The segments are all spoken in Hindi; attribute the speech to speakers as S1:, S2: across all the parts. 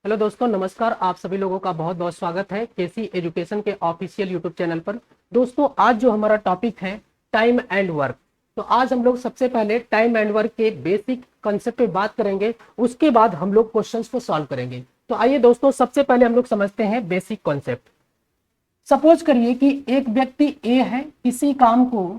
S1: हेलो दोस्तों, नमस्कार। आप सभी लोगों का बहुत बहुत स्वागत है केसी एजुकेशन के ऑफिशियल यूट्यूब चैनल पर। दोस्तों, आज जो हमारा टॉपिक है टाइम एंड वर्क। तो आज हम लोग सबसे पहले टाइम एंड वर्क के बेसिक कंसेप्ट पे बात करेंगे, उसके बाद हम लोग क्वेश्चंस को सॉल्व करेंगे। तो आइए दोस्तों, सबसे पहले हम लोग समझते हैं बेसिक कॉन्सेप्ट। सपोज करिए कि एक व्यक्ति ए है, किसी काम को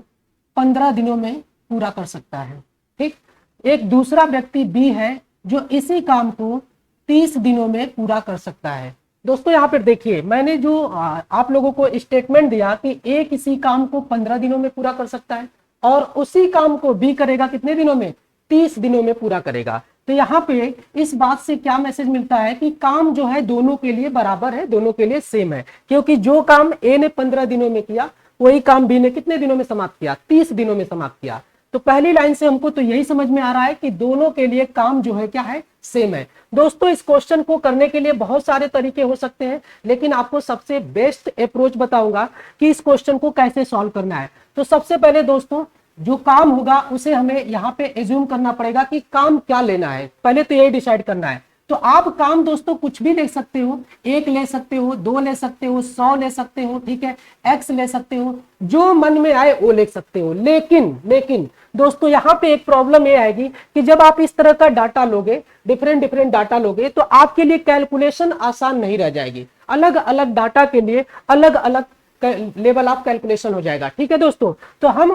S1: 15 दिनों में पूरा कर सकता है। ठीक। एक दूसरा व्यक्ति बी है जो इसी काम को 30 दिनों में पूरा कर सकता है। दोस्तों, यहाँ पर देखिए, मैंने जो आप लोगों को स्टेटमेंट दिया कि ए किसी काम को 15 दिनों में पूरा कर सकता है और उसी काम को बी करेगा कितने दिनों में, 30 दिनों में पूरा करेगा। तो यहाँ पे इस बात से क्या मैसेज मिलता है कि काम जो है दोनों के लिए बराबर है, दोनों के लिए सेम है, क्योंकि जो काम ए ने 15 दिनों में किया वही काम बी ने कितने दिनों में समाप्त किया, 30 दिनों में समाप्त किया। तो पहली लाइन से हमको तो यही समझ में आ रहा है कि दोनों के लिए काम जो है क्या है, सेम है। दोस्तों, इस क्वेश्चन को करने के लिए बहुत सारे तरीके हो सकते हैं, लेकिन आपको सबसे बेस्ट अप्रोच बताऊंगा कि इस क्वेश्चन को कैसे सॉल्व करना है। तो सबसे पहले दोस्तों, जो काम होगा उसे हमें यहाँ पे एज्यूम करना पड़ेगा कि काम क्या लेना है, पहले तो यही डिसाइड करना है। तो आप काम दोस्तों कुछ भी ले सकते हो, 1 ले सकते हो, 2 ले सकते हो, 100 ले सकते हो, ठीक है, x ले सकते हो, जो मन में आए वो ले सकते हो। लेकिन दोस्तों, यहाँ पे एक प्रॉब्लम ये आएगी कि जब आप इस तरह का डाटा लोगे, डिफरेंट डाटा लोगे, तो आपके लिए कैलकुलेशन आसान नहीं रह जाएगी। अलग अलग डाटा के लिए अलग अलग लेवल ऑफ कैलकुलेशन हो जाएगा। ठीक है दोस्तों, तो हम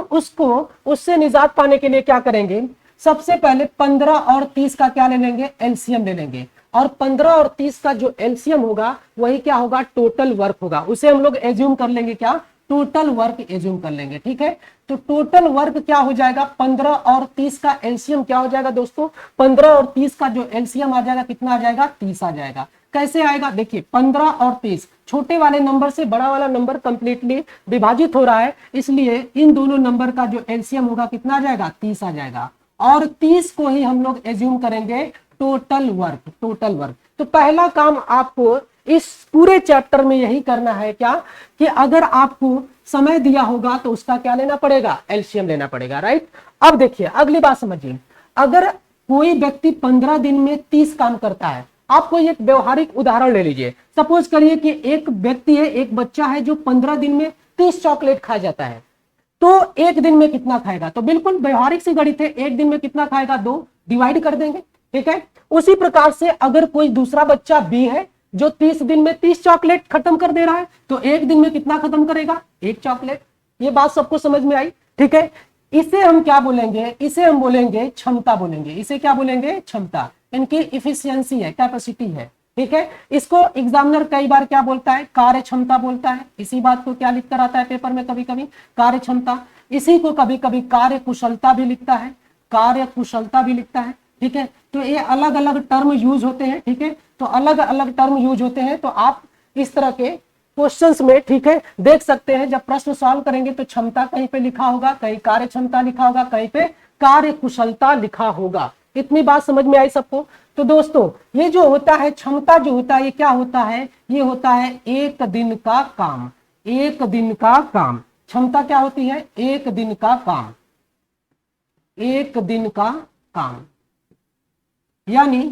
S1: उससे निजात पाने के लिए क्या करेंगे, सबसे पहले 15 और 30 का क्या ले लेंगे, एलसीएम ले लेंगे। और 15 और 30 का जो एलसीएम होगा वही क्या होगा, टोटल वर्क होगा। उसे हम लोग एज्यूम कर लेंगे, क्या, टोटल वर्क एज्यूम कर लेंगे। ठीक है, तो टोटल वर्क क्या हो जाएगा, 15 और 30 का एलसीएम क्या हो जाएगा दोस्तों, 15 और 30 का जो एलसीएम आ जाएगा कितना आ जाएगा, 30 आ जाएगा। कैसे आएगा, देखिए 15 और 30 छोटे वाले नंबर से बड़ा वाला नंबर कंप्लीटली विभाजित हो रहा है, इसलिए इन दोनों नंबर का जो एलसीएम होगा कितना आ जाएगा, 30 आ जाएगा। और 30 को ही हम लोग एज्यूम करेंगे टोटल वर्क। तो पहला काम आपको इस पूरे चैप्टर में यही करना है, क्या, कि अगर आपको समय दिया होगा तो उसका क्या लेना पड़ेगा, एलसीएम लेना पड़ेगा। राइट। अब देखिए अगली बात समझिए, अगर कोई व्यक्ति 15 दिन में 30 काम करता है, आप कोई एक व्यवहारिक उदाहरण ले लीजिए। सपोज करिए कि एक व्यक्ति है, एक बच्चा है जो 15 दिन में 30 चॉकलेट खा जाता है, तो एक दिन में कितना खाएगा, तो बिल्कुल व्यवहारिक सी गणित है, एक दिन में कितना खाएगा, 2 डिवाइड कर देंगे। ठीक है, उसी प्रकार से अगर कोई दूसरा बच्चा बी है जो 30 दिन में 30 चॉकलेट खत्म कर दे रहा है, तो एक दिन में कितना खत्म करेगा, 1 चॉकलेट। ये बात सबको समझ में आई। ठीक है, इसे हम क्या बोलेंगे, इसे हम बोलेंगे क्षमता बोलेंगे। इसे क्या बोलेंगे, क्षमता, इनकी इफिशियंसी है, कैपेसिटी है। ठीक है, इसको एग्जामिनर कई बार क्या बोलता है, कार्य क्षमता बोलता है। इसी बात को क्या लिख कर आता है पेपर में, कभी कभी कार्य क्षमता, इसी को कभी कभी कार्य कुशलता भी लिखता है, कार्य कुशलता भी लिखता है। ठीक है, तो ये अलग अलग टर्म यूज होते हैं। ठीक है, तो अलग अलग टर्म यूज होते हैं, तो आप इस तरह के क्वेश्चंस में, ठीक है, देख सकते हैं। जब प्रश्न सॉल्व करेंगे तो क्षमता कहीं पे लिखा होगा, कहीं कार्य क्षमता लिखा होगा, कहीं पे कार्य कुशलता लिखा होगा। इतनी बात समझ में आई सबको। तो दोस्तों, ये जो होता है क्षमता, जो होता है ये क्या होता है, ये होता है 1 दिन का काम। 1 दिन का काम, क्षमता क्या होती है, 1 दिन का काम, 1 दिन का काम। यानी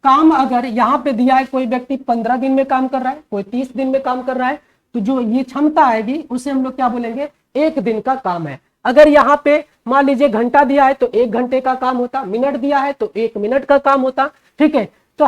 S1: काम अगर यहां पे दिया है, कोई व्यक्ति 15 दिन में काम कर रहा है, कोई 30 दिन में काम कर रहा है, तो जो ये क्षमता आएगी उसे हम लोग क्या बोलेंगे, 1 दिन का काम है। अगर यहाँ पे मान लीजिए घंटा दिया है तो 1 घंटे का काम होता, मिनट दिया है तो 1 मिनट का काम होता। ठीक है, तो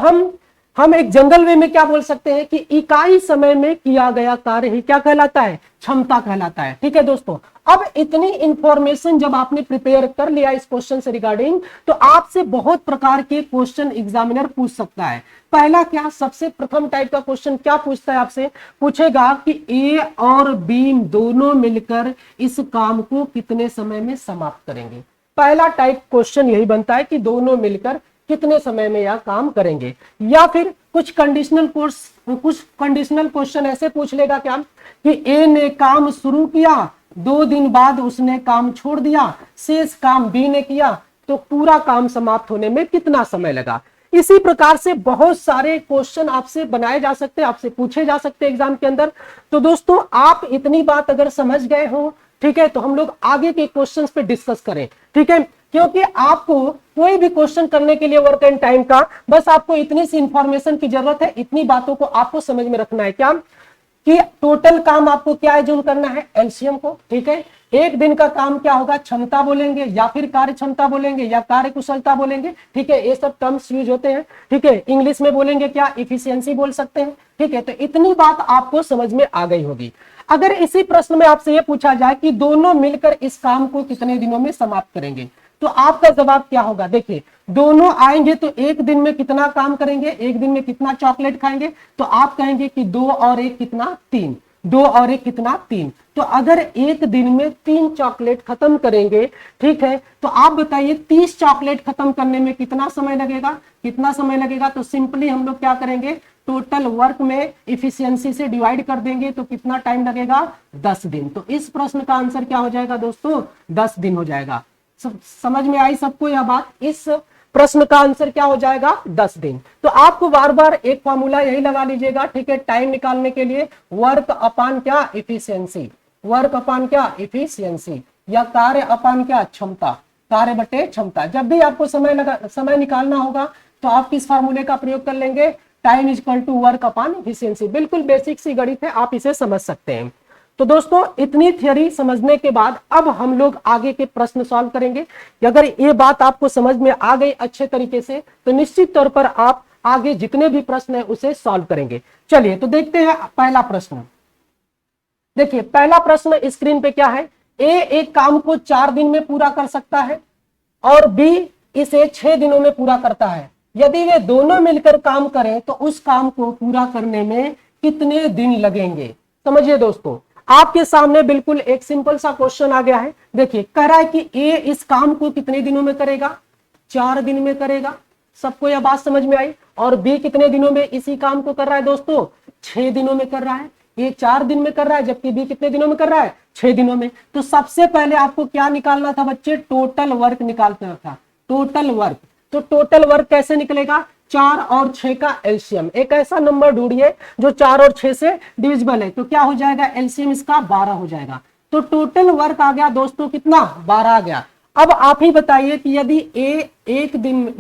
S1: हम एक जनरल वे में क्या बोल सकते हैं कि इकाई समय में किया गया कार्य ही क्या कहलाता है, क्षमता कहलाता है। ठीक है दोस्तों, अब इतनी इंफॉर्मेशन जब आपने प्रिपेयर कर लिया इस क्वेश्चन से रिगार्डिंग, तो आपसे बहुत प्रकार के क्वेश्चन एग्जामिनर पूछ सकता है। पहला क्या, सबसे प्रथम टाइप का क्वेश्चन क्या पूछता है, आपसे पूछेगा कि ए और बी दोनों मिलकर इस काम को कितने समय में समाप्त करेंगे। पहला टाइप क्वेश्चन यही बनता है कि दोनों मिलकर कितने समय में यह काम करेंगे। या फिर कुछ कंडीशनल क्वेश्चन ऐसे पूछ लेगा क्या, कि ए ने काम शुरू किया, 2 दिन बाद उसने काम छोड़ दिया, शेष काम बी ने किया, तो पूरा काम समाप्त होने में कितना समय लगा। इसी प्रकार से बहुत सारे क्वेश्चन आपसे बनाए जा सकते हैं, आपसे पूछे जा सकते हैं एग्जाम के अंदर। तो दोस्तों, आप इतनी बात अगर समझ गए हो, ठीक है, तो हम लोग आगे के क्वेश्चंस पे डिस्कस करें। ठीक है, क्योंकि आपको कोई भी क्वेश्चन करने के लिए वर्क एंड टाइम का बस आपको इतनी सी इंफॉर्मेशन की जरूरत है, इतनी बातों को आपको समझ में रखना है क्या कि टोटल काम आपको क्या एज्यूम करना है, एलसीएम को। ठीक है, एक दिन का काम क्या होगा, क्षमता बोलेंगे या फिर कार्य क्षमता बोलेंगे या कार्य कुशलता बोलेंगे। ठीक है, ये सब टर्म्स यूज होते हैं। ठीक है, इंग्लिश में बोलेंगे क्या, इफिशियंसी बोल सकते हैं। ठीक है, तो इतनी बात आपको समझ में आ गई होगी। अगर इसी प्रश्न में आपसे यह पूछा जाए कि दोनों मिलकर इस काम को कितने दिनों में समाप्त करेंगे, तो आपका जवाब क्या होगा। देखिए, दोनों आएंगे तो एक दिन में कितना काम करेंगे, एक दिन में कितना चॉकलेट खाएंगे, तो आप कहेंगे कि 2 और 1 कितना 3, 2 और 1 कितना 3। तो अगर एक दिन में 3 चॉकलेट खत्म करेंगे, ठीक है, तो आप बताइए 30 चॉकलेट खत्म करने में कितना समय लगेगा, कितना समय लगेगा। तो सिंपली हम लोग क्या करेंगे, टोटल वर्क में इफिशियंसी से डिवाइड कर देंगे, तो कितना टाइम लगेगा, 10 दिन। तो इस प्रश्न का आंसर क्या हो जाएगा दोस्तों, 10 दिन हो जाएगा। समझ में आई सबको यह बात, इस प्रश्न का आंसर क्या हो जाएगा, 10 दिन। तो आपको बार बार एक फॉर्मूला यही लगा लीजिएगा। ठीक है, टाइम निकालने के लिए वर्क अपान क्या, इफिशियंसी, वर्क अपान क्या, इफिशियंसी, या कार्य अपान क्या, क्षमता, कार्य बटे क्षमता। जब भी आपको समय निकालना होगा तो आप किस फार्मूले का प्रयोग कर लेंगे, time is equal to work upon efficiency. बिल्कुल बेसिक सी गणित है, आप इसे समझ सकते हैं। तो दोस्तों, इतनी थ्योरी समझने के बाद अब हम लोग आगे के प्रश्न सॉल्व करेंगे। अगर ये बात आपको समझ में आ गई अच्छे तरीके से, तो निश्चित तौर पर आप आगे जितने भी प्रश्न है उसे सॉल्व करेंगे। चलिए तो देखते हैं पहला प्रश्न। देखिए, पहला प्रश्न स्क्रीन पे क्या है, ए एक काम को 4 दिन में पूरा कर सकता है और बी इसे 6 दिनों में पूरा करता है। यदि वे दोनों मिलकर काम करें तो उस काम को पूरा करने में कितने दिन लगेंगे। समझिए दोस्तों, आपके सामने बिल्कुल एक सिंपल सा क्वेश्चन आ गया है। देखिए, कह रहा है कि ए इस काम को कितने दिनों में करेगा, 4 दिन में करेगा। सबको यह बात समझ में आई। और बी कितने दिनों में इसी काम को कर रहा है दोस्तों, 6 दिनों में कर रहा है। ये 4 दिन में कर रहा है, जबकि बी कितने दिनों में कर रहा है, 6 दिनों में। तो सबसे पहले आपको क्या निकालना था बच्चे, टोटल वर्क निकालना था, टोटल वर्क। तो टोटल वर्क कैसे निकलेगा, 4 और 6 का एलसीएम। एक ऐसा नंबर ढूंढिए जो 4 और 6 से डिविजिबल है, तो क्या हो जाएगा, एलसीएम इसका 12 हो जाएगा। तो टोटल वर्क आ गया दोस्तों कितना, 12 आ गया। अब आप ही बताइए कि यदि ए एक दिन,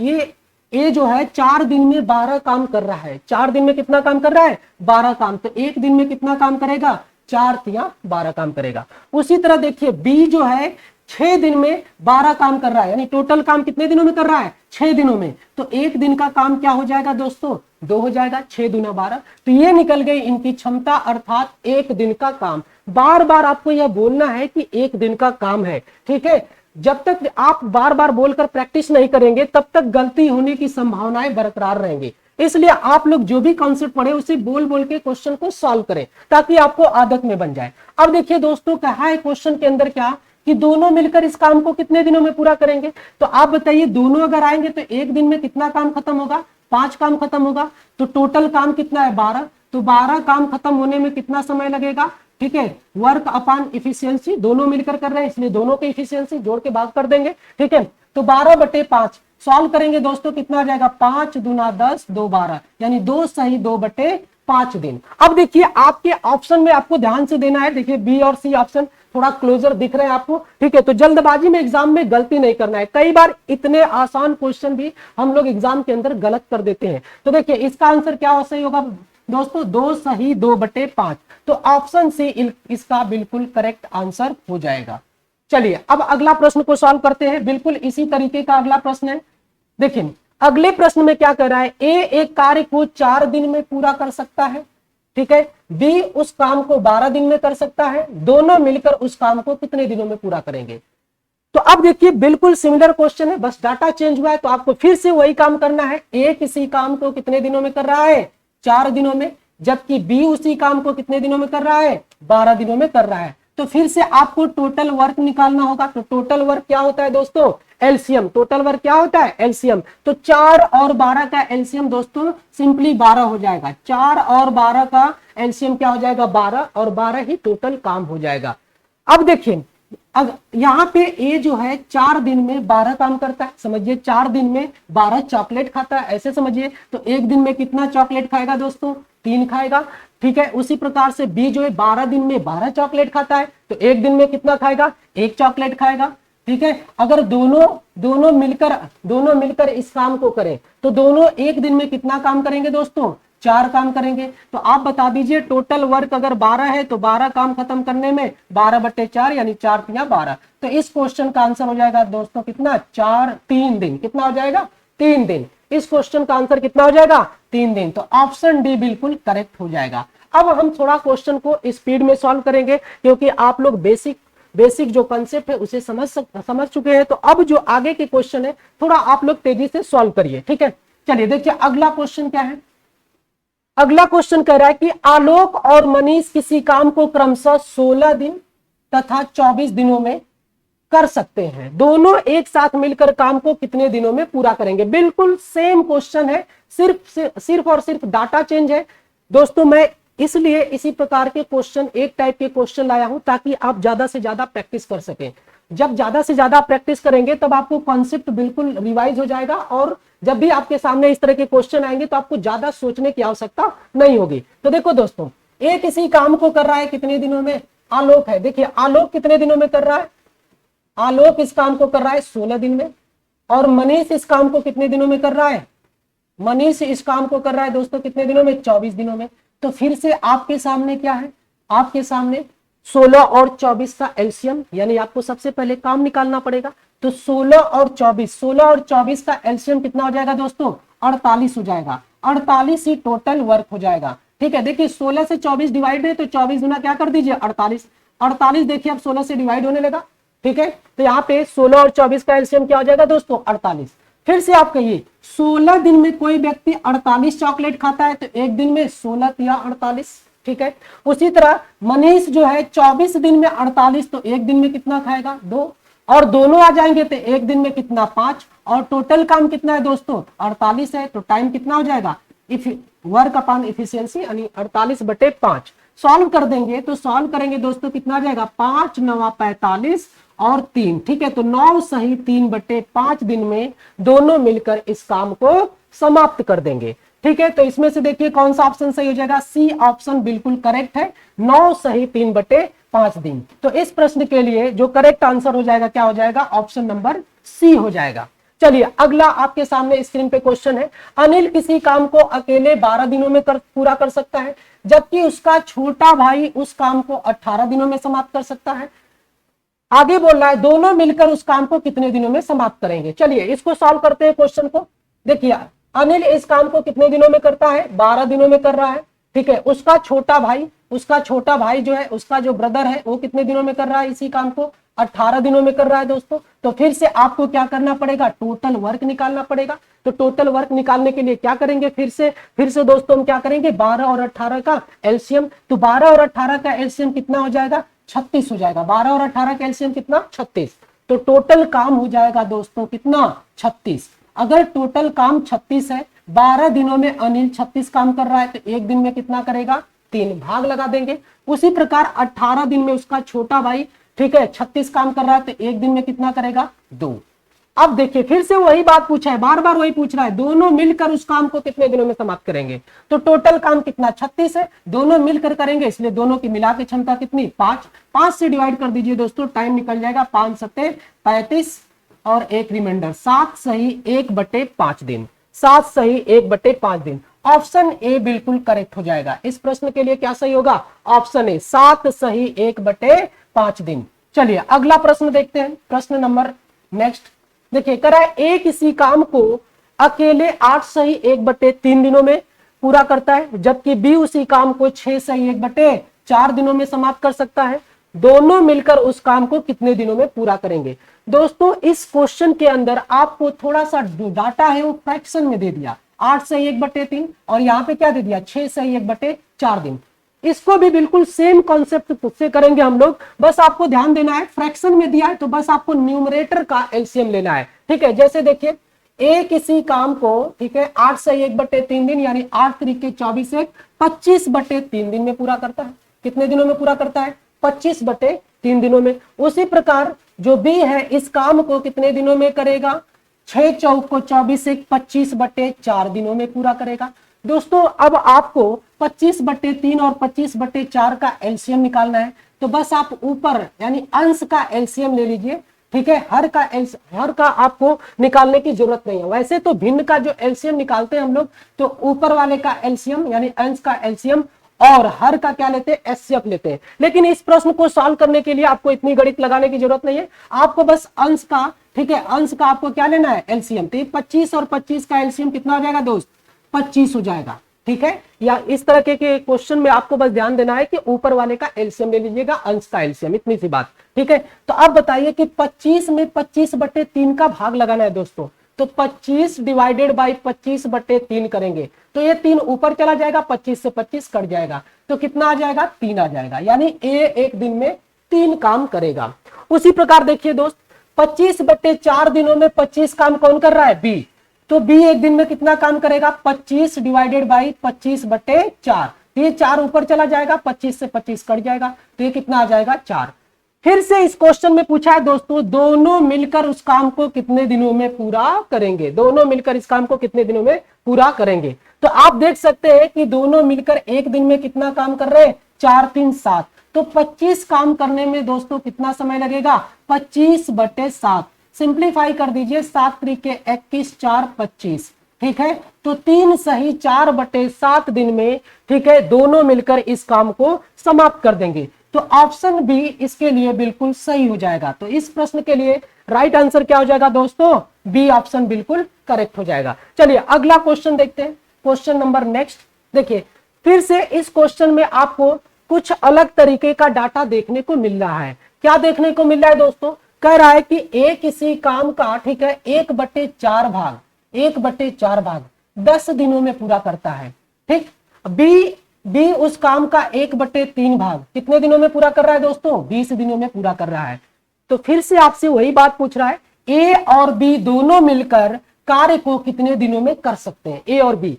S1: ये जो है 4 दिन में 12 काम कर रहा है, 4 दिन में कितना काम कर रहा है, 12 काम। तो एक दिन में कितना काम करेगा, 4 या 12 काम करेगा। उसी तरह देखिए, बी जो है 6 दिन में 12 काम कर रहा है, यानी टोटल काम कितने दिनों में कर रहा है, 6 दिनों में। तो एक दिन का काम क्या हो जाएगा दोस्तों, 2 हो जाएगा, 6 दूना 12। तो ये निकल गई इनकी क्षमता, अर्थात एक दिन का काम। बार बार आपको यह बोलना है कि एक दिन का काम है। ठीक है, जब तक आप बार बार बोलकर प्रैक्टिस नहीं करेंगे तब तक गलती होने की संभावनाएं बरकरार रहेंगी। इसलिए आप लोग जो भी कॉन्सेप्ट पढ़े उसे बोल बोल के क्वेश्चन को सॉल्व करें, ताकि आपको आदत में बन जाए। अब देखिए दोस्तों, कहा है क्वेश्चन के अंदर क्या कि दोनों मिलकर इस काम को कितने दिनों में पूरा करेंगे। तो आप बताइए, दोनों अगर आएंगे तो एक दिन में कितना काम खत्म होगा, 5 काम खत्म होगा। तो टोटल काम कितना है, 12। तो 12 काम खत्म होने में कितना समय लगेगा। ठीक है, वर्क अपान इफिशियंसी, दोनों मिलकर कर रहे हैं इसलिए दोनों की इफिशियंसी जोड़ के भाग कर देंगे। ठीक है, तो 12/5 सॉल्व करेंगे दोस्तों, कितना आ जाएगा, 5 दूना 10, 2 12, यानी 2 सही 2/5 दिन। अब देखिए, आपके ऑप्शन में आपको ध्यान से देना है। देखिए, बी और सी ऑप्शन थोड़ा क्लोजर दिख रहे हैं आपको। ठीक है, तो जल्दबाजी में एग्जाम में गलती नहीं करना है। कई बार इतने आसान क्वेश्चन भी हम लोग एग्जाम के अंदर गलत कर देते हैं। तो देखिए, इसका आंसर क्या सही होगा दोस्तों, 2 सही 2/5। तो ऑप्शन सी इसका बिल्कुल करेक्ट आंसर हो जाएगा। चलिए, अब अगला प्रश्न को सॉल्व करते हैं। बिल्कुल इसी तरीके का अगला प्रश्न है। देखिए, अगले प्रश्न में क्या कर रहा है, ए एक कार्य को 4 दिन में पूरा कर सकता है। ठीक है, बी उस काम को 12 दिन में कर सकता है। दोनों मिलकर उस काम को कितने दिनों में पूरा करेंगे। तो अब देखिए, बिल्कुल सिमिलर क्वेश्चन है, बस डाटा चेंज हुआ है। तो आपको फिर से वही काम करना है। ए किसी काम को कितने दिनों में कर रहा है, 4 दिनों में, जबकि बी उसी काम को कितने दिनों में कर रहा है, 12 दिनों में कर रहा है। तो फिर से आपको टोटल वर्क निकालना होगा। तो टोटल वर्क क्या होता है दोस्तों, एलसीएम। टोटल वर्क क्या होता है, एलसीएम। तो 4 और 12 का एलसीएम दोस्तों सिंपली 12 हो जाएगा। 4 और 12 का एलसीएम क्या हो जाएगा, 12, और 12 ही टोटल काम हो जाएगा। अब देखिए, अब यहाँ पे ए जो है 4 दिन में 12 काम करता है। समझिए, 4 दिन में 12 चॉकलेट खाता है, ऐसे समझिए। तो एक दिन में कितना चॉकलेट खाएगा दोस्तों, 3 खाएगा। ठीक है, उसी प्रकार से बी जो है 12 दिन में 12 चॉकलेट खाता है, तो एक दिन में कितना खाएगा, 1 चॉकलेट खाएगा। ठीक है। अगर दोनों मिलकर इस काम को करें तो दोनों एक दिन में कितना काम करेंगे दोस्तों, 4 काम करेंगे। तो आप बता दीजिए टोटल वर्क अगर 12 है तो 12 काम खत्म करने में 12/4 यानी 4 या 12। तो इस क्वेश्चन का आंसर हो जाएगा दोस्तों कितना, 3 दिन। कितना हो जाएगा, 3 दिन। इस क्वेश्चन का आंसर कितना हो जाएगा, 3 दिन। तो ऑप्शन डी बिल्कुल करेक्ट हो जाएगा। अब हम थोड़ा क्वेश्चन को स्पीड में सॉल्व करेंगे क्योंकि आप लोग बेसिक जो कंसेप्ट है उसे समझ चुके हैं। तो अब जो आगे के क्वेश्चन है थोड़ा आप लोग तेजी से सॉल्व करिए, ठीक है। चलिए देखिए अगला क्वेश्चन क्या है। अगला क्वेश्चन कह रहा है कि आलोक और मनीष किसी काम को क्रमशः 16 दिन तथा 24 दिनों में कर सकते हैं। दोनों एक साथ मिलकर काम को कितने दिनों में पूरा करेंगे। बिल्कुल सेम क्वेश्चन है, सिर्फ और सिर्फ डाटा चेंज है दोस्तों। मैं इसलिए इसी प्रकार के क्वेश्चन, एक टाइप के क्वेश्चन लाया हूं ताकि आप ज्यादा से ज्यादा प्रैक्टिस कर सकें। जब ज्यादा से ज्यादा प्रैक्टिस करेंगे तब आपको कॉन्सेप्ट बिल्कुल रिवाइज हो जाएगा और जब भी आपके सामने इस तरह के क्वेश्चन आएंगे तो आपको ज्यादा सोचने की आवश्यकता नहीं होगी। तो देखो दोस्तों, एक इसी काम को कर रहा है कितने दिनों में, आलोक है। देखिए आलोक कितने दिनों में कर रहा है, आलोक इस काम को कर रहा है 16 दिन में। और मनीष इस काम को कितने दिनों में कर रहा है, मनीष इस काम को कर रहा है दोस्तों कितने दिनों में, 24 दिनों में। तो फिर से आपके सामने क्या है, आपके सामने 16 और 24 का एलसीएम, यानी आपको सबसे पहले काम निकालना पड़ेगा। तो 16 और 24 का एलसीएम कितना हो जाएगा दोस्तों, 48 हो जाएगा। 48 ही टोटल वर्क हो जाएगा, ठीक है। देखिए 16 से 24 डिवाइड है तो 24 गुना क्या कर दीजिए, 48। 48 देखिए अब 16 से डिवाइड होने लगा, ठीक है। तो यहाँ पे 16 और 24 का एलसीएम क्या हो जाएगा दोस्तों, 48। फिर से आप कहिए 16 दिन में कोई व्यक्ति 48 चॉकलेट खाता है तो एक दिन में 16 या 48, ठीक है। उसी तरह मनीष जो है 24 दिन में 48 तो एक दिन में कितना खाएगा, 2। और दोनों आ जाएंगे तो एक दिन में कितना, 5। और टोटल काम कितना है दोस्तों, 48 है। तो टाइम कितना हो जाएगा, वर्क अपॉन इफिशियंसी यानी 48/5। सॉल्व कर देंगे तो सॉल्व करेंगे दोस्तों कितना आ जाएगा, 5 9 45 और 3, ठीक है। तो 9 सही 3/5 दिन में दोनों मिलकर इस काम को समाप्त कर देंगे, ठीक है। तो इसमें से देखिए कौन सा ऑप्शन सही हो जाएगा, सी ऑप्शन बिल्कुल करेक्ट है, 9 सही 3/5 दिन। तो इस प्रश्न के लिए जो करेक्ट आंसर हो जाएगा क्या हो जाएगा, ऑप्शन नंबर सी हो जाएगा। चलिए अगला आपके सामने स्क्रीन पे क्वेश्चन है। अनिल किसी काम को अकेले 12 दिनों में पूरा कर सकता है जबकि उसका छोटा भाई उस काम को 18 दिनों में समाप्त कर सकता है। आगे बोल रहा है दोनों मिलकर उस काम को कितने दिनों में समाप्त करेंगे। चलिए इसको सॉल्व करते हैं क्वेश्चन को। देखिए अनिल इस काम को कितने दिनों में करता है, 12 दिनों में कर रहा है, ठीक है। उसका छोटा भाई जो है, उसका जो ब्रदर है वो कितने दिनों में कर रहा है इसी काम को, 18 दिनों में कर रहा है दोस्तों। तो फिर से आपको क्या करना पड़ेगा, टोटल वर्क निकालना पड़ेगा। तो टोटल वर्क निकालने के लिए क्या करेंगे, फिर से दोस्तों हम क्या करेंगे, 12 और 18 का एलसीएम। तो 12 और 18 का एलसीएम कितना हो जाएगा, 36 हो जाएगा। 12 और 18 का एलसीएम कितना, 36। तो टोटल काम हो जाएगा दोस्तों कितना, 36। अगर टोटल काम 36 है, 12 दिनों में अनिल 36 काम कर रहा है तो एक दिन में कितना करेगा, 3, भाग लगा देंगे। उसी प्रकार 18 दिन में उसका छोटा भाई, ठीक है, 36 काम कर रहा है तो एक दिन में कितना करेगा, 2। अब देखिए फिर से वही बात पूछा है, बार बार वही पूछ रहा है, दोनों मिलकर उस काम को कितने दिनों में समाप्त करेंगे। तो टोटल काम कितना, 36 है, दोनों मिलकर करेंगे इसलिए दोनों की मिला के क्षमता कितनी, 5। 5 से डिवाइड कर दीजिए दोस्तों, टाइम निकल जाएगा 5 सत्ते 35 और एक रिमाइंडर 7 सही 1/5 दिन। 7 सही 1/5 दिन। ऑप्शन ए बिल्कुल करेक्ट हो जाएगा। इस प्रश्न के लिए क्या सही होगा, ऑप्शन ए, 7 सही 1/5 दिन। चलिए अगला प्रश्न देखते हैं, प्रश्न नंबर नेक्स्ट। देखिए कह रहा है ए किसी काम को अकेले 8 सही 1/3 दिनों में पूरा करता है जबकि बी उसी काम को 6 सही 1/4 दिनों में समाप्त कर सकता है। दोनों मिलकर उस काम को कितने दिनों में पूरा करेंगे। दोस्तों इस क्वेश्चन के अंदर आपको थोड़ा सा जो डाटा है वो फ्रैक्शन में दे दिया, 8 सही 1/3 और यहाँ पे क्या दे दिया, 6 सही 1/4 दिन। इसको भी बिल्कुल सेम कॉन्सेप्ट से करेंगे हम लोग, बस आपको ध्यान देना है फ्रैक्शन में दिया है तो बस आपको न्यूमरेटर का एलसीएम लेना है, ठीक है। जैसे देखिए ए किसी काम को, ठीक है, 8 सही 1/3 दिन यानी 8 तरीके 24 1 25/3 दिन में पूरा करता है। कितने दिनों में पूरा करता है, 25/3 दिनों में। उसी प्रकार जो बी है इस काम को कितने दिनों में करेगा, 6 चौक को 24 1 25/4 दिनों में पूरा करेगा। दोस्तों अब आपको 25/3 और 25/4 का एलसीएम निकालना है तो बस आप ऊपर यानी अंश का एलसीएम ले लीजिए, ठीक है, हर का आपको निकालने की जरूरत नहीं है। वैसे तो भिन्न का जो एलसीएम निकालते हैं हम लोग, तो ऊपर वाले का एलसीएम यानी अंश का एलसीएम और हर का क्या लेते हैं, एचसीएफ लेते हैं। लेकिन इस प्रश्न को सॉल्व करने के लिए आपको इतनी गणित लगाने की जरूरत नहीं है, आपको बस अंश का, ठीक है, अंश का आपको क्या लेना है, एलसीएम। तो 25 और 25 का एलसीएम कितना हो जाएगा दोस्त, 25 हो जाएगा। ठीक है, या इस तरह के क्वेश्चन में आपको बस ध्यान देना है कि ऊपर वाले का एलसीएम ले लीजिएगा, अंश का एलसीएम, इतनी सी बात। ठीक है, तो अब बताइए कि 25 में 25/3 का भाग लगाना है दोस्तों। तो 25 डिवाइडेड बाई 25/3 करेंगे तो ये 3 ऊपर चला जाएगा, 25 से 25 कट जाएगा, तो कितना आ जाएगा, 3 आ जाएगा। यानी ए एक दिन में 3 काम करेगा। उसी प्रकार देखिए दोस्त, 25/4 दिनों में 25 काम कौन कर रहा है, बी। तो बी एक दिन में कितना काम करेगा, 25 डिवाइडेड बाई 25/4। ये 4 ऊपर चला जाएगा, 25 से 25 कट जाएगा, तो ये कितना आ जाएगा, 4। फिर से इस क्वेश्चन में पूछा है दोस्तों, दोनों मिलकर उस काम को कितने दिनों में पूरा करेंगे, दोनों मिलकर इस काम को कितने दिनों में पूरा करेंगे। तो आप देख सकते हैं कि दोनों मिलकर एक दिन में कितना काम कर रहे हैं, 4 3 7। तो 25 काम करने में दोस्तों कितना समय लगेगा, 25/7। सिंप्लीफाई कर दीजिए, 7 त्रिक 21, 4 25। ठीक है, तो 3 सही 4/7 दिन में, ठीक है, दोनों मिलकर इस काम को समाप्त कर देंगे। तो ऑप्शन बी इसके लिए बिल्कुल सही हो जाएगा। तो इस प्रश्न के लिए राइट आंसर क्या हो जाएगा दोस्तों, बी ऑप्शन बिल्कुल करेक्ट हो जाएगा। चलिए अगला क्वेश्चन देखते हैं, क्वेश्चन नंबर नेक्स्ट। देखिए फिर से इस क्वेश्चन में आपको कुछ अलग तरीके का डाटा देखने को मिल रहा है। क्या देखने को मिल रहा है दोस्तों, कह रहा है कि ए किसी काम का, ठीक है, 1/4 भाग 10 दिनों में पूरा करता है। ठीक, बी उस काम का 1/3 भाग कितने दिनों में पूरा कर रहा है दोस्तों, 20 दिनों में पूरा कर रहा है। तो फिर से आपसे वही बात पूछ रहा है, ए और बी दोनों मिलकर कार्य को कितने दिनों में कर सकते हैं, ए और बी।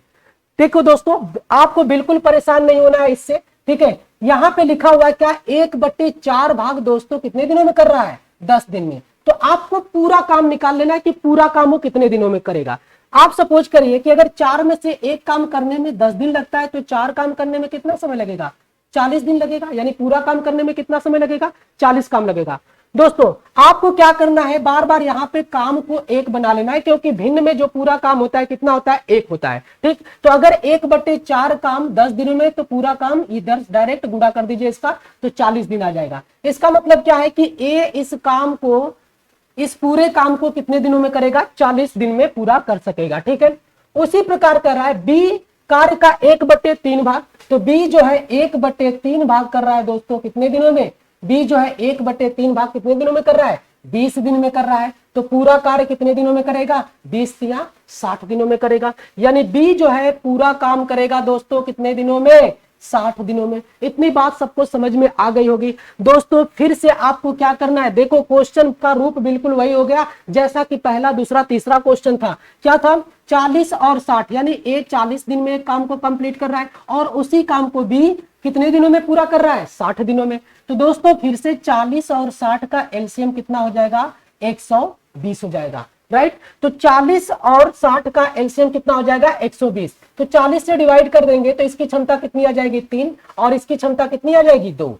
S1: देखो दोस्तों, आपको बिल्कुल परेशान नहीं होना है इससे। ठीक है, यहां पे लिखा हुआ है क्या, 1/4 भाग दोस्तों कितने दिनों में कर रहा है, 10 दिन में। तो आपको पूरा काम निकाल लेना है कि पूरा काम वो कितने दिनों में करेगा। आप सपोज करिए कि अगर 4 में से एक काम करने में 10 दिन लगता है, तो 4 काम करने में कितना समय लगेगा, 40 दिन लगेगा। यानी पूरा काम करने में कितना समय लगेगा, 40 काम लगेगा। दोस्तों आपको क्या करना है, बार बार यहाँ पे काम को एक बना लेना है, क्योंकि भिन्न में जो पूरा काम होता है कितना होता है, एक होता है। ठीक, तो अगर 1/4 काम 10 दिनों में, तो पूरा काम इधर डायरेक्ट गुणा कर दीजिए इसका, तो 40 दिन आ जाएगा। इसका मतलब क्या है कि ए इस काम को, इस पूरे काम को कितने दिनों में करेगा, 40 दिन में पूरा कर सकेगा। ठीक है, उसी प्रकार कर रहा है बी कार्य का 1/3 भाग। तो बी जो है 1/3 भाग कर रहा है दोस्तों कितने दिनों में, बी जो है 1/3 भाग कितने दिनों में कर रहा है, 20 दिन में कर रहा है। तो पूरा कार्य कितने दिनों में करेगा, 20 या 60 दिनों में करेगा। यानी बी जो है पूरा काम करेगा दोस्तों कितने दिनों में, 60 दिनों में। इतनी बात सबको समझ में आ गई होगी दोस्तों। फिर से आपको क्या करना है, देखो क्वेश्चन का रूप बिल्कुल वही हो गया जैसा कि पहला, दूसरा, तीसरा क्वेश्चन था। क्या था, 40 और 60, यानी ए 40 दिन में एक काम को कंप्लीट कर रहा है और उसी काम को बी कितने दिनों में पूरा कर रहा है, 60 दिनों में। तो दोस्तों फिर से 40 और 60 का एलसीएम कितना हो जाएगा, 120 हो जाएगा। राइट, तो 40 और 60 का एलसीएम कितना हो जाएगा, 120। तो 40 से डिवाइड कर देंगे तो इसकी क्षमता कितनी आ जाएगी, 3, और इसकी क्षमता कितनी आ जाएगी, 2।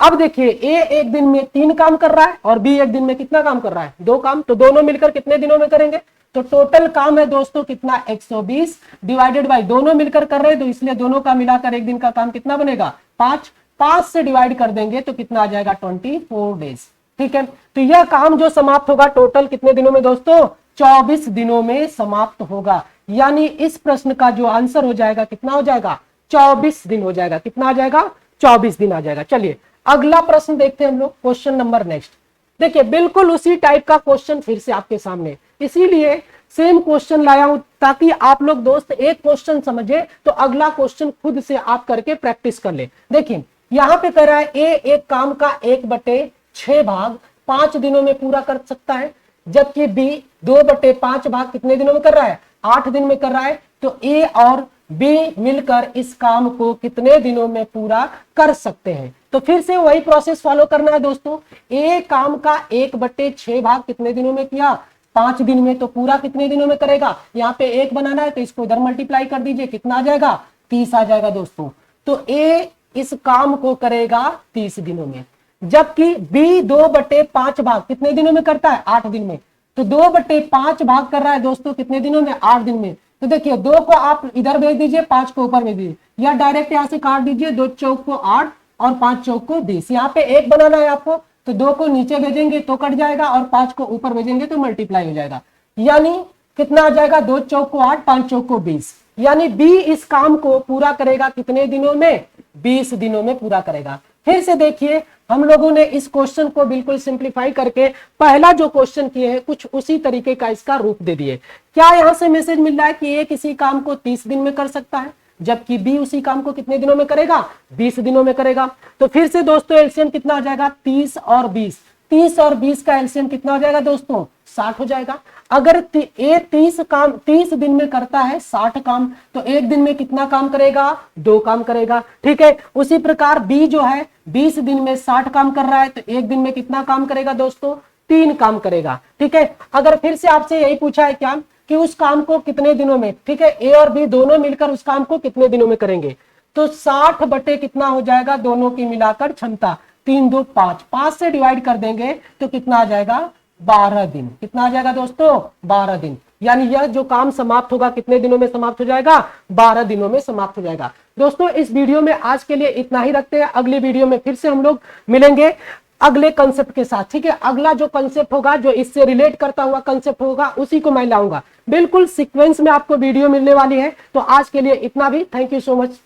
S1: अब देखिए ए एक दिन में 3 काम कर रहा है और बी एक दिन में कितना काम कर रहा है, 2 काम। तो दोनों मिलकर कितने दिनों में करेंगे, तो टोटल काम है दोस्तों कितना, 120 डिवाइडेड बाई, दोनों मिलकर कर रहे हैं तो इसलिए दोनों का मिलाकर एक दिन का काम कितना बनेगा, 5 से डिवाइड कर देंगे तो कितना आ जाएगा, 24 डेज। ठीक है, तो यह काम जो समाप्त होगा टोटल कितने दिनों में दोस्तों, 24 दिनों में समाप्त होगा। यानी इस प्रश्न का जो आंसर हो जाएगा कितना हो जाएगा, 24 दिन हो जाएगा। कितना आ जाएगा, 24 दिन आ जाएगा। चलिए अगला प्रश्न देखते हैं हम लोग, क्वेश्चन नंबर नेक्स्ट। देखिए बिल्कुल उसी टाइप का क्वेश्चन फिर से आपके सामने, इसीलिए सेम क्वेश्चन लाया हूं ताकि आप लोग दोस्त एक क्वेश्चन समझे तो अगला क्वेश्चन खुद से आप करके प्रैक्टिस कर ले। देखिए यहां पे कह रहा है ए एक काम का 1/6 भाग 5 दिनों में पूरा कर सकता है, जबकि बी 2/5 भाग कितने दिनों में कर रहा है, 8 दिन में कर रहा है। तो ए और बी मिलकर इस काम को कितने दिनों में पूरा कर सकते हैं। तो फिर से वही प्रोसेस फॉलो करना है दोस्तों। ए काम का 1/6 भाग कितने दिनों में किया, 5 दिन में। तो पूरा कितने दिनों में करेगा, यहाँ पे 1 बनाना है तो इसको इधर मल्टीप्लाई कर दीजिए, कितना आ जाएगा, 30 आ जाएगा दोस्तों। तो ए इस काम को करेगा 30 दिनों में। जबकि बी 2/5 भाग कितने दिनों में करता है? 8 दिन में। तो 2/5 भाग कर रहा है दोस्तों कितने दिनों में? 8 दिन में। तो देखिए 2 को आप इधर भेज दीजिए, 5 को ऊपर भेज दीजिए, या डायरेक्ट यहां से काट दीजिए, 2 चौक को 8 और 5 चौक को 20। यहाँ पे 1 बनाना है आपको, तो 2 को नीचे भेजेंगे तो कट जाएगा और 5 को ऊपर भेजेंगे तो मल्टीप्लाई हो जाएगा। यानी कितना आ जाएगा? 2 चौक को 8, 5 चौक को 20। यानी बी इस काम को पूरा करेगा कितने दिनों में? 20 दिनों में पूरा करेगा। फिर से देखिए हम लोगों ने इस क्वेश्चन को बिल्कुल सिंप्लीफाई करके पहला जो क्वेश्चन किए हैं कुछ उसी तरीके का इसका रूप दे दिए। क्या यहां से मैसेज मिल रहा है कि ए किसी काम को 30 दिन में कर सकता है, जबकि बी उसी काम को कितने दिनों में करेगा? 20 दिनों में करेगा। तो फिर से दोस्तों एलसीएम कितना हो जाएगा? 30 और 20। 30 और 20 का एलसीएम कितना हो जाएगा दोस्तों? 60 हो जाएगा। अगर ए 30 दिन में करता है 60 काम, तो एक दिन में कितना काम करेगा? 2 काम करेगा। ठीक है, उसी प्रकार बी जो है 20 दिन में 60 काम कर रहा है, तो एक दिन में कितना काम करेगा दोस्तों? 3 काम करेगा। ठीक है, अगर फिर से आपसे यही पूछा है क्या कि उस काम को कितने दिनों में, ठीक है, ए और बी दोनों मिलकर उस काम को कितने दिनों में करेंगे, तो 60 बटे कितना हो जाएगा दोनों की मिलाकर क्षमता? 3 2 5, 5 से डिवाइड कर देंगे तो कितना आ जाएगा? 12 दिन। कितना आ जाएगा दोस्तों? 12 दिन। यानी यह जो काम समाप्त होगा कितने दिनों में समाप्त हो जाएगा? 12 दिनों में समाप्त हो जाएगा। दोस्तों इस वीडियो में आज के लिए इतना ही रखते हैं। अगली वीडियो में फिर से हम लोग मिलेंगे अगले कंसेप्ट के साथ। ठीक है, अगला जो कंसेप्ट होगा, जो इससे रिलेट करता हुआ कंसेप्ट होगा, उसी को मैं लाऊंगा। बिल्कुल सीक्वेंस में आपको वीडियो मिलने वाली है। तो आज के लिए इतना भी। Thank you so much.